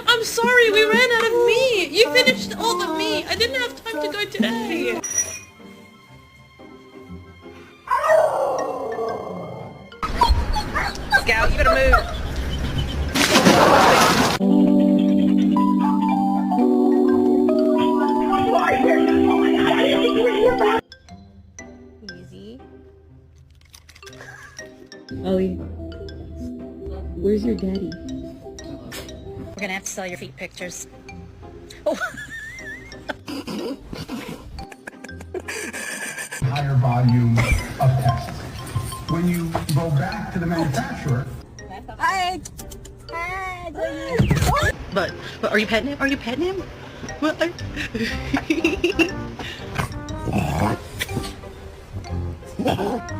I'm sorry, we ran out of meat. You finished all the meat. I didn't have time to go today. Scout, you gotta move. Easy. Ollie, where's your daddy? We're gonna have to sell your feet pictures. Oh. Higher volume of tests. When you go back to the manufacturer. Hi. But are you petting him? Are you petting him? What? Are...